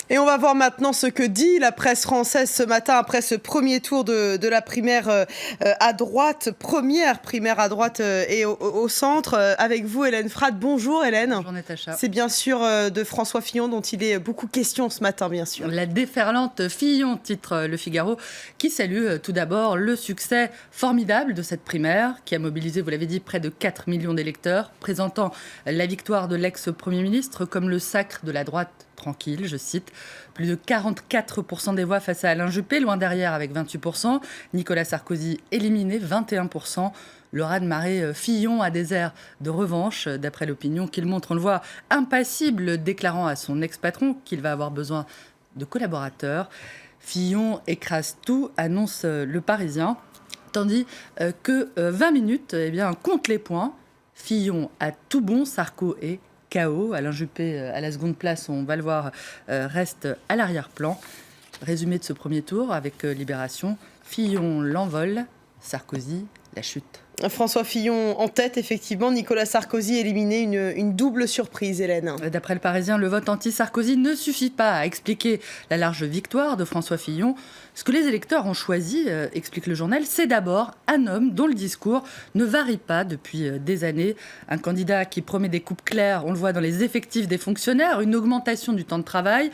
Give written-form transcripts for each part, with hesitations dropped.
Et on va voir maintenant ce que dit la presse française ce matin après ce premier tour de la primaire à droite, première primaire à droite et au centre. Avec vous, Hélène Frade. Bonjour Hélène. Bonjour Natacha. C'est bien sûr de François Fillon dont il est beaucoup question ce matin, bien sûr. La déferlante Fillon, titre Le Figaro, qui salue tout d'abord le succès formidable de cette primaire qui a mobilisé, vous l'avez dit, près de 4 millions d'électeurs, présentant la victoire de l'ex-premier ministre comme le sacre de la droite tranquille, je cite. Plus de 44% des voix face à Alain Juppé, loin derrière avec 28%. Nicolas Sarkozy éliminé, 21%. Le raz-de-marée Fillon a des airs de revanche, d'après l'opinion qu'il montre. On le voit impassible, déclarant à son ex-patron qu'il va avoir besoin de collaborateurs. Fillon écrase tout, annonce Le Parisien. Tandis que 20 minutes compte les points. Fillon a tout bon, Sarko est KO. Alain Juppé, à la seconde place, on va le voir, reste à l'arrière-plan. Résumé de ce premier tour avec Libération. Fillon l'envol, Sarkozy la chute. François Fillon en tête, effectivement. Nicolas Sarkozy éliminé, une double surprise, Hélène. D'après Le Parisien, le vote anti-Sarkozy ne suffit pas à expliquer la large victoire de François Fillon. Ce que les électeurs ont choisi, explique le journal, c'est d'abord un homme dont le discours ne varie pas depuis des années. Un candidat qui promet des coupes claires, on le voit dans les effectifs des fonctionnaires, une augmentation du temps de travail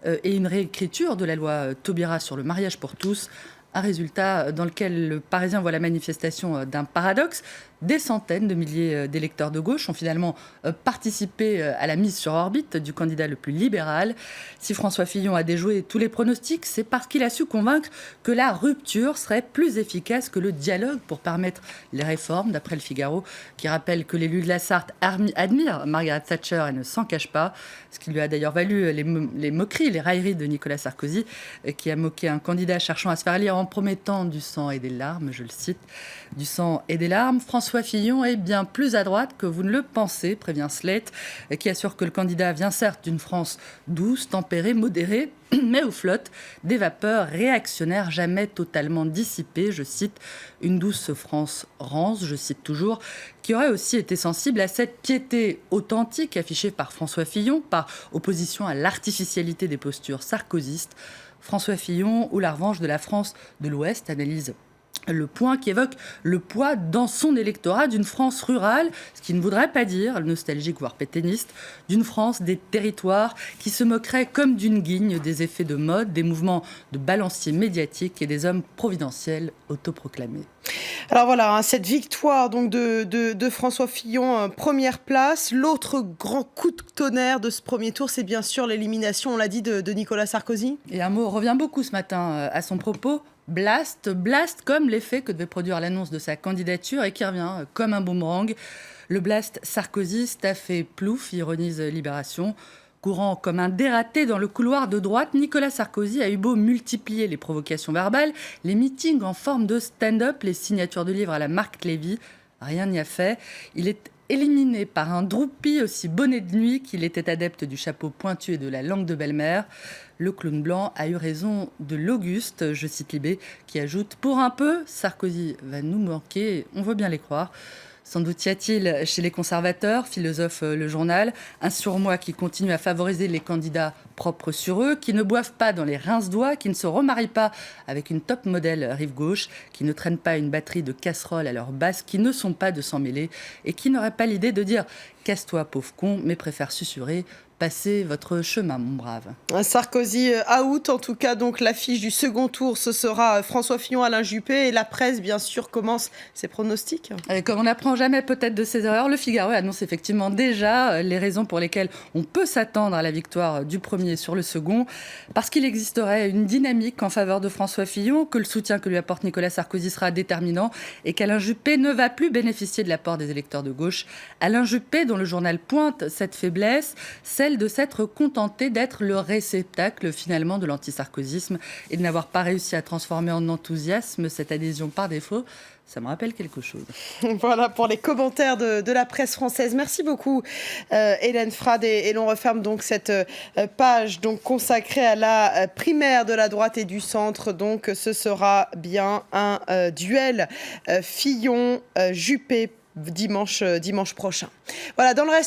et une réécriture de la loi Taubira sur le mariage pour tous. Un résultat dans lequel Le Parisien voit la manifestation d'un paradoxe. Des centaines de milliers d'électeurs de gauche ont finalement participé à la mise sur orbite du candidat le plus libéral. Si François Fillon a déjoué tous les pronostics, c'est parce qu'il a su convaincre que la rupture serait plus efficace que le dialogue pour permettre les réformes, d'après Le Figaro, qui rappelle que l'élu de la Sarthe admire Margaret Thatcher et ne s'en cache pas, ce qui lui a d'ailleurs valu les moqueries, les railleries de Nicolas Sarkozy, qui a moqué un candidat cherchant à se faire lire en promettant du sang et des larmes, je le cite, du sang et des larmes. François Fillon est bien plus à droite que vous ne le pensez, prévient Slate, qui assure que le candidat vient certes d'une France douce, tempérée, modérée, mais où flottent des vapeurs réactionnaires jamais totalement dissipées. Je cite, une douce France rance, je cite toujours, qui aurait aussi été sensible à cette piété authentique affichée par François Fillon, par opposition à l'artificialité des postures sarkozystes. François Fillon ou la revanche de la France de l'Ouest, analyse Le Point, qui évoque le poids dans son électorat d'une France rurale, ce qui ne voudrait pas dire, nostalgique voire pétainiste, d'une France des territoires qui se moquerait comme d'une guigne des effets de mode, des mouvements de balancier médiatique et des hommes providentiels autoproclamés. Alors voilà, cette victoire donc de François Fillon, première place. L'autre grand coup de tonnerre de ce premier tour, c'est bien sûr l'élimination, on l'a dit, de Nicolas Sarkozy. Et un mot revient beaucoup ce matin à son propos. Blast comme l'effet que devait produire l'annonce de sa candidature et qui revient comme un boomerang. Le blast sarkozyste a fait plouf, ironise Libération. Courant comme un dératé dans le couloir de droite, Nicolas Sarkozy a eu beau multiplier les provocations verbales, les meetings en forme de stand-up, les signatures de livres à la Marc Lévy. Rien n'y a fait. Il est éliminé par un droupi aussi bonnet de nuit qu'il était adepte du chapeau pointu et de la langue de belle-mère. Le clown blanc a eu raison de l'Auguste, je cite Libé, qui ajoute « Pour un peu, Sarkozy va nous manquer, on veut bien les croire ». Sans doute y a-t-il chez les conservateurs, philosophe le journal, un surmoi qui continue à favoriser les candidats propres sur eux, qui ne boivent pas dans les rince-doigts, qui ne se remarient pas avec une top modèle rive gauche, qui ne traînent pas une batterie de casseroles à leur basse, qui ne sont pas de s'en mêler et qui n'auraient pas l'idée de dire « casse-toi pauvre con », mais préfèrent susurrer « passez votre chemin mon brave ». Sarkozy out, en tout cas donc l'affiche du second tour, ce sera François Fillon, Alain Juppé, et la presse bien sûr commence ses pronostics. Et comme on n'apprend jamais peut-être de ses erreurs, Le Figaro annonce effectivement déjà les raisons pour lesquelles on peut s'attendre à la victoire du premier sur le second, parce qu'il existerait une dynamique en faveur de François Fillon, que le soutien que lui apporte Nicolas Sarkozy sera déterminant et qu'Alain Juppé ne va plus bénéficier de l'apport des électeurs de gauche. Alain Juppé, dont le journal pointe cette faiblesse, celle de s'être contenté d'être le réceptacle finalement de l'antisarkozysme et de n'avoir pas réussi à transformer en enthousiasme cette adhésion par défaut. Ça me rappelle quelque chose. Voilà pour les commentaires de la presse française. Merci beaucoup Hélène Frade, et l'on referme donc cette page donc consacrée à la primaire de la droite et du centre. Donc ce sera bien un duel Fillon-Juppé dimanche prochain. Voilà, dans le reste